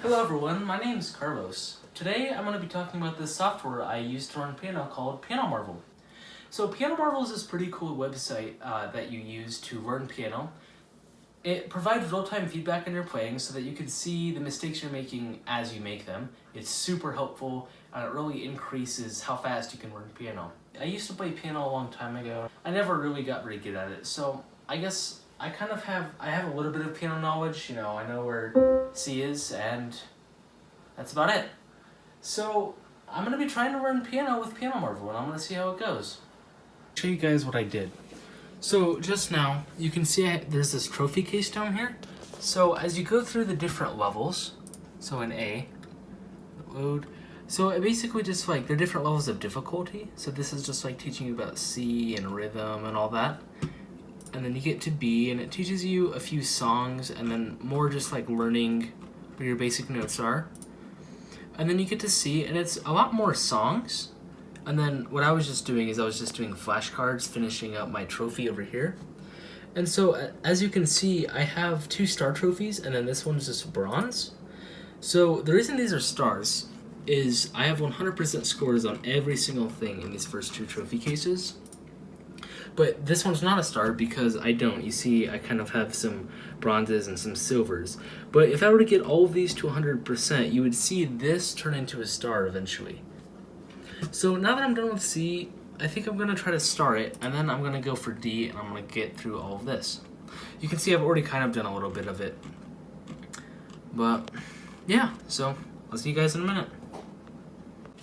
Hello everyone, my name is Carlos. Today I'm going to be talking about this software I use to learn piano called Piano Marvel. So Piano Marvel is this pretty cool website that you use to learn piano. It provides real-time feedback on your playing so that you can see the mistakes you're making as you make them. It's super helpful and it really increases how fast you can learn piano. I used to play piano a long time ago. I never really got very good at it, so I guess I have a little bit of piano knowledge. I know where C is, and that's about it. So I'm going to be trying to learn piano with Piano Marvel, and I'm going to see how it goes. I'll show you guys what I did. So just now, you can see there's this trophy case down here. So as you go through the different levels, so in A, load, so it basically just there are different levels of difficulty. So this is just teaching you about C and rhythm and all that. And then you get to B, and it teaches you a few songs, and then more just learning where your basic notes are. And then you get to C, and it's a lot more songs. And then what I was just doing is I was just doing flashcards, finishing up my trophy over here. And so as you can see, I have 2 star trophies, and then this one's just bronze. So the reason these are stars is I have 100% scores on every single thing in these first 2 trophy cases. But this one's not a star because I don't. You see, I kind of have some bronzes and some silvers. But if I were to get all of these to 100%, you would see this turn into a star eventually. So now that I'm done with C, I think I'm going to try to star it, and then I'm going to go for D, and I'm going to get through all of this. You can see I've already kind of done a little bit of it. But yeah, so I'll see you guys in a minute.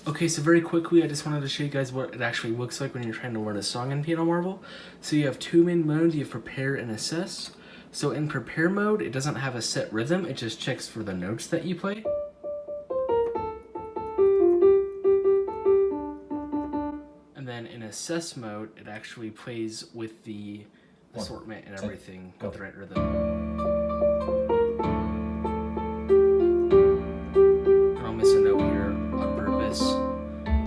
Okay, so very quickly, I just wanted to show you guys what it actually looks like when you're trying to learn a song in Piano Marvel. So you have 2 main modes. You have prepare and assess. So in prepare mode, it doesn't have a set rhythm. It just checks for the notes that you play. And then in assess mode, it actually plays with the assortment and everything with the right rhythm.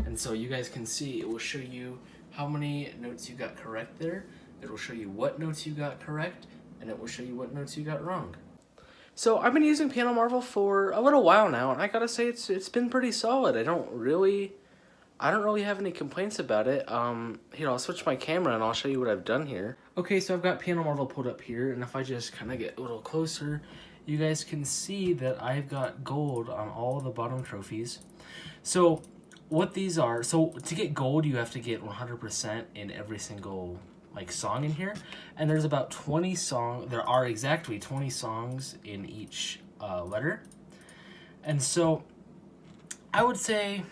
And so you guys can see it will show you how many notes you got correct there. It will show you what notes you got correct, and it will show you what notes you got wrong. So I've been using Piano Marvel for a little while now, and I gotta say it's been pretty solid. I don't really have any complaints about it. Here, I'll switch my camera and I'll show you what I've done here. Okay, so I've got Piano Marvel pulled up here, and if I just kind of get a little closer, you guys can see that I've got gold on all of the bottom trophies. So what these are, so to get gold, you have to get 100% in every single song in here, and there's about 20 songs. There are exactly 20 songs in each letter, and so I would say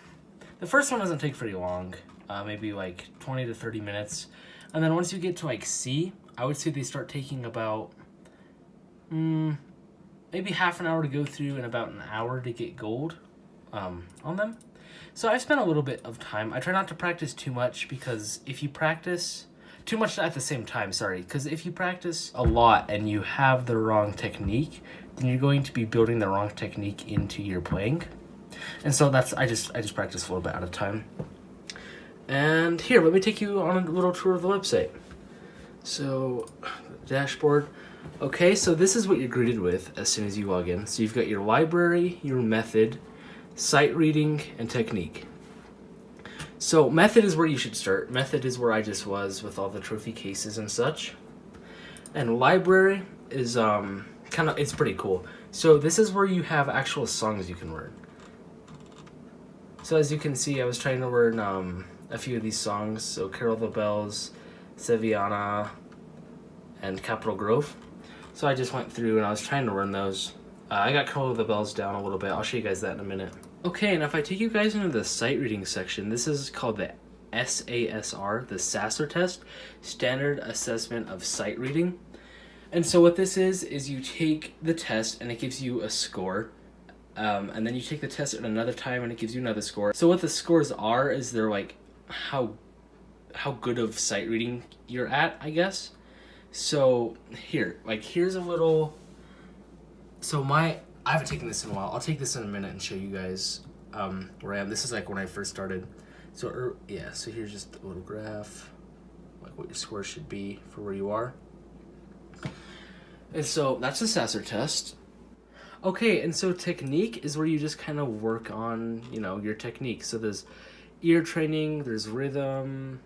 the first one doesn't take very long, maybe 20 to 30 minutes, and then once you get to C, I would say they start taking about maybe half an hour to go through and about an hour to get gold on them. So I've spent a little bit of time. I try not to practice too much because if you practice too much at the same time, because if you practice a lot and you have the wrong technique, then you're going to be building the wrong technique into your playing. And so I just practice a little bit at a time. And here, let me take you on a little tour of the website. So, dashboard. Okay, so this is what you're greeted with as soon as you log in. So you've got your library, your method, sight reading, and technique. So method is where you should start. Method is where I just was with all the trophy cases and such. And library is it's pretty cool. So this is where you have actual songs you can learn. So as you can see, I was trying to learn a few of these songs. So Carol the Bells, Sevillana, and Capitol Grove. So I just went through and I was trying to learn those. I got Carol of the Bells down a little bit. I'll show you guys that in a minute. Okay, and if I take you guys into the sight reading section, this is called the SASR, the Sasser test, Standard Assessment of Sight Reading. And so what this is you take the test and it gives you a score. And then you take the test at another time and it gives you another score. So what the scores are is they're how good of sight reading you're at, I guess. So here, here's a little... So I haven't taken this in a while. I'll take this in a minute and show you guys where I am. This is when I first started. So yeah, so here's just a little graph, what your score should be for where you are. And so that's the Sasser test. Okay, and so technique is where you just kind of work on, your technique. So there's ear training, there's rhythm,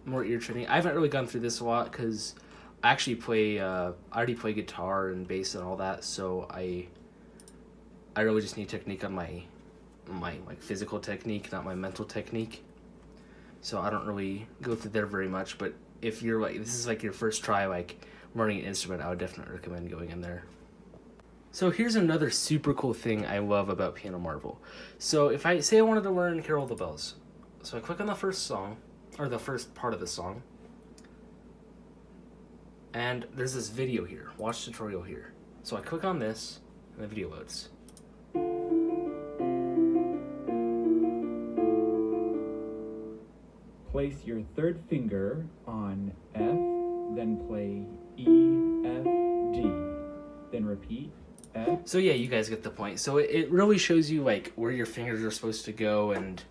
more ear training. I haven't really gone through this a lot because I actually I already play guitar and bass and all that, so I really just need technique on my like physical technique, not my mental technique. So I don't really go through there very much, but if you're like, this is like your first try like learning an instrument, I would definitely recommend going in there. So here's another super cool thing I love about Piano Marvel. So if I say I wanted to learn Carol of the Bells, so I click on the first song, or the first part of the song, and there's this video here, watch tutorial here. So I click on this, and the video loads. Place your third finger on F, then play E, F, D. Then repeat F. So yeah, you guys get the point. So it really shows you like where your fingers are supposed to go and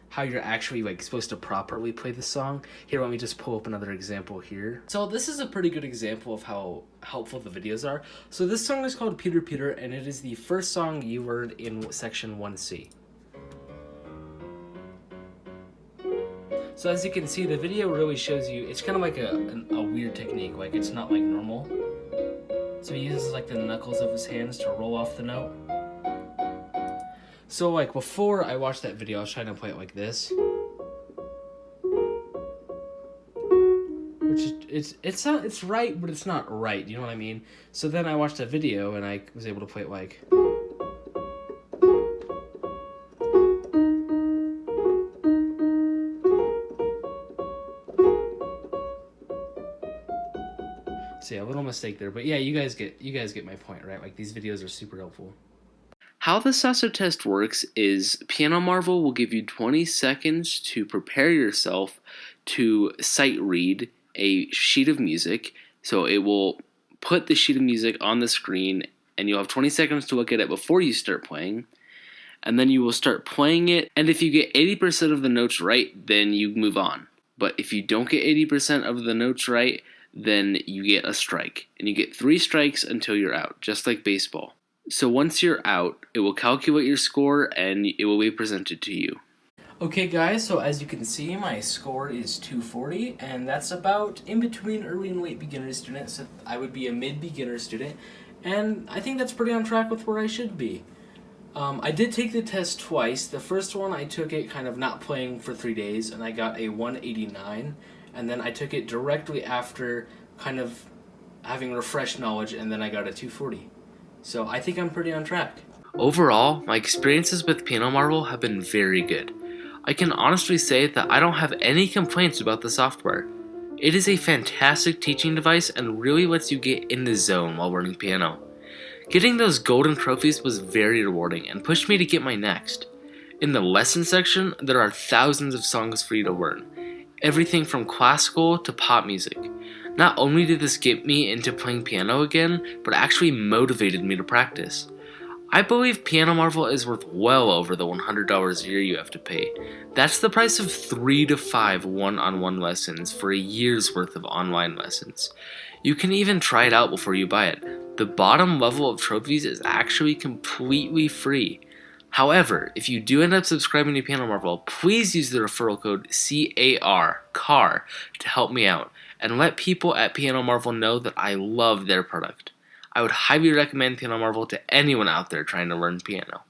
how you're actually like supposed to properly play the song. Here, let me just pull up another example here. So this is a pretty good example of how helpful the videos are. So this song is called Peter Peter, and it is the first song you learned in section 1C. So as you can see, the video really shows you, it's kind of like a weird technique, like it's not like normal. So he uses like the knuckles of his hands to roll off the note. So like before I watched that video, I was trying to play it like this. Which it's right, but it's not right, you know what I mean? So then I watched that video and I was able to play it like. So yeah, a little mistake there, but yeah, you guys get my point, right? Like these videos are super helpful. How the Sasso test works is Piano Marvel will give you 20 seconds to prepare yourself to sight read a sheet of music. So it will put the sheet of music on the screen and you'll have 20 seconds to look at it before you start playing. And then you will start playing it, and if you get 80% of the notes right, then you move on. But if you don't get 80% of the notes right, then you get a strike. And you get 3 strikes until you're out, just like baseball. So once you're out, it will calculate your score and it will be presented to you. Okay guys, so as you can see, my score is 240, and that's about in between early and late beginner student, so I would be a mid-beginner student, and I think that's pretty on track with where I should be. I did take the test twice. The first one I took it kind of not playing for 3 days, and I got a 189, and then I took it directly after kind of having refreshed knowledge, and then I got a 240. So I think I'm pretty on track. Overall, my experiences with Piano Marvel have been very good. I can honestly say that I don't have any complaints about the software. It is a fantastic teaching device and really lets you get in the zone while learning piano. Getting those golden trophies was very rewarding and pushed me to get my next. In the lesson section, there are thousands of songs for you to learn. Everything from classical to pop music. Not only did this get me into playing piano again, but actually motivated me to practice. I believe Piano Marvel is worth well over the $100 a year you have to pay. That's the price of 3 to 5 one-on-one lessons for a year's worth of online lessons. You can even try it out before you buy it. The bottom level of trophies is actually completely free. However, if you do end up subscribing to Piano Marvel, please use the referral code CAR to help me out, and let people at Piano Marvel know that I love their product. I would highly recommend Piano Marvel to anyone out there trying to learn piano.